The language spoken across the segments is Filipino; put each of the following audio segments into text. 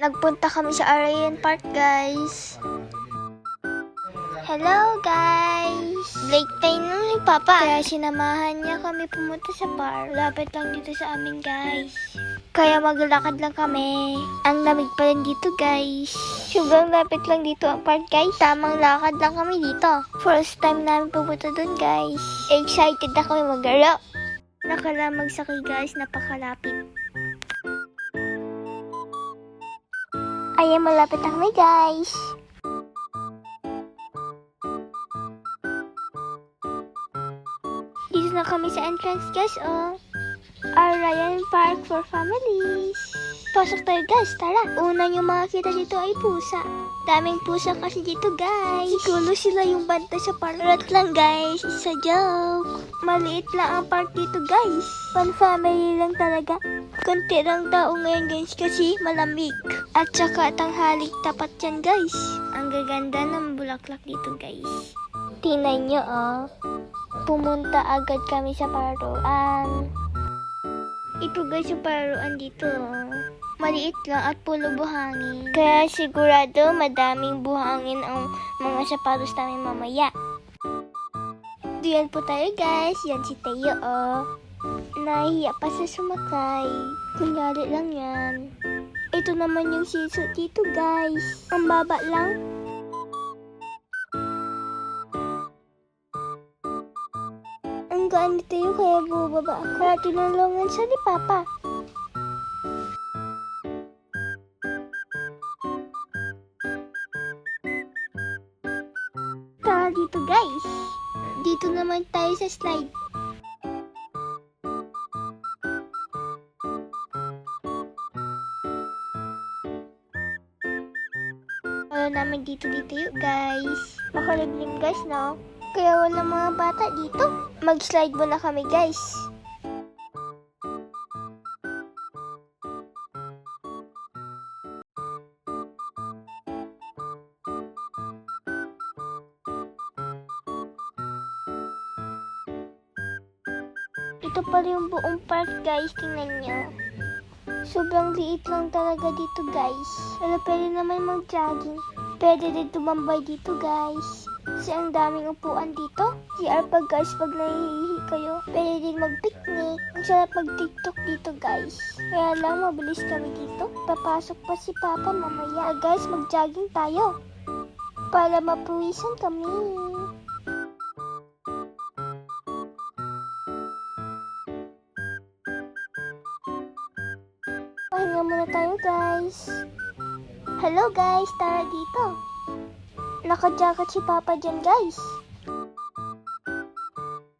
Nagpunta kami sa Arayan Park, guys. Hello, guys! Break time na ni Papa. Kaya sinamahan niya kami pumunta sa park. Lapit lang dito sa amin, guys. Kaya maglakad lang kami. Ang lamig pa rin dito, guys. Sobrang lapit lang dito ang park, guys. Tamang lakad lang kami dito. First time namin pupunta dun, guys. Excited na kami mag-aro. Nakalamag sa kay, guys. Napakalapit. Ayan, malapit na kami, guys. Dito na kami sa entrance, guys, oh. Arayan Park for families. Pasok tayo, guys. Tara. Una yung makakita dito ay pusa. Daming pusa kasi dito, guys. Siguro sila yung bantay sa park. Charot lang, guys. Isa joke. Maliit lang ang park dito, guys. One family lang talaga. Konti lang tao ngayon, guys, kasi malamig. At saka tanghalik tapat yan, guys. Ang gaganda ng bulaklak dito, guys. Tingnan nyo, oh. Pumunta agad kami sa pararuan. Ito, guys, yung pararuan dito, oh. Maliit lang at pulo buhangin. Kaya sigurado madaming buhangin ang mga sapatos namin mamaya. Diyan po tayo, guys. Yan si Teo, oh. Nahihiya pa sa sumakay. Kunyari lang yan. Ito naman yung siso dito, guys. Ang baba lang. Ang gaan ni Teo kaya bubaba ako. Kaya tinulungan siya ni Papa. Tara dito, guys. Dito naman tayo sa slide. Namin dito yun, guys. Makulimlim, guys, no? Kaya walang mga bata dito. Mag-slide muna kami, guys. Ito pala yung buong park, guys. Tingnan nyo. Sobrang liit lang talaga dito, guys. Pero pwede naman mag-jogging. Pwede din tumambay dito, guys. Kasi ang daming upuan dito. CR pag, guys, pag nahihihi kayo. Pwede din mag-picnic. Ang sarap mag-tiktok dito, guys. Kaya lang, mabilis kami dito. Papasok pa si Papa mamaya. Guys, mag-jogging tayo. Para mapuwisan kami. Pahinga muna tayo, guys. Hello, guys. Tara dito. Naka-jacket si Papa dyan, guys.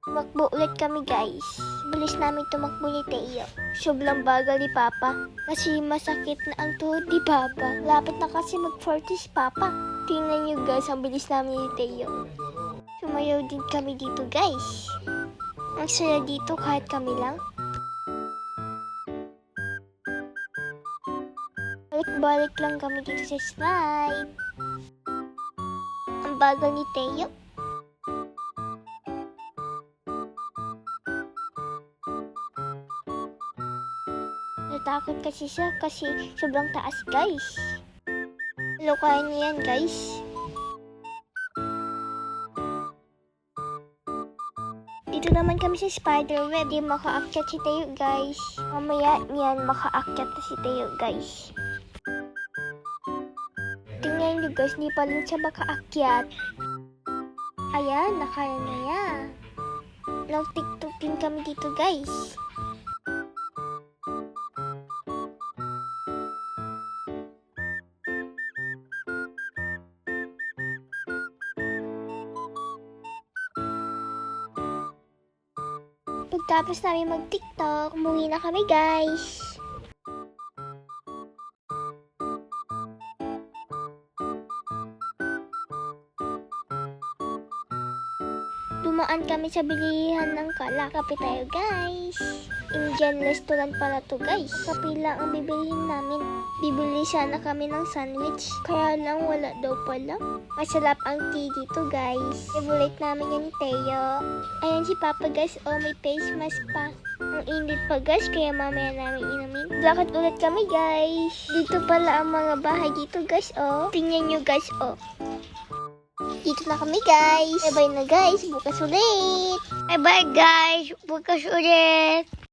Tumakbo ulit kami, guys. Bilis namin tumakbo ni Teo. Sobrang bagal ni Papa. Kasi masakit na ang tuhod ni Papa. Lapit na kasi mag-40 si Papa. Tingnan nyo, guys. Ang bilis namin ni Teo. Sumayaw din kami dito, guys. Ang saya dito kahit kami lang. Balik lang kami dito sa slide. Ang bagal ni Teo. Natakot kasi siya kasi sobrang taas, guys. Kaya niya yan, guys. Dito naman kami sa spider web. Di makaakyat si Teo, guys. Mamaya niyan makaakyat na si Teo, guys. Tingnan nyo, guys, di pa rin siya makaakyat. Ayan, nakaya na yan. Nag-tiktok din kami dito, guys. Pagtapos namin mag-tiktok, umuwi na kami, guys. Dumaan kami sa bilihan ng kala. Kape tayo, guys. Indian restaurant pala to, guys. Kape lang ang bibilihin namin. Bibili sana kami ng sandwich. Kaya lang wala daw pala. Masarap ang tea dito, guys. Favorite namin yung Teo. Ayan si Papa, guys. Oh, may face mask pa. Ang Ang init pa guys, kaya mamaya namin inumin. Lakad ulit kami guys. Dito pala ang mga bahay dito guys, oh. Tingnan nyo guys, oh. Dito na kami guys. Bye-bye na guys. Bukas ulit. Bye-bye guys. Bukas ulit.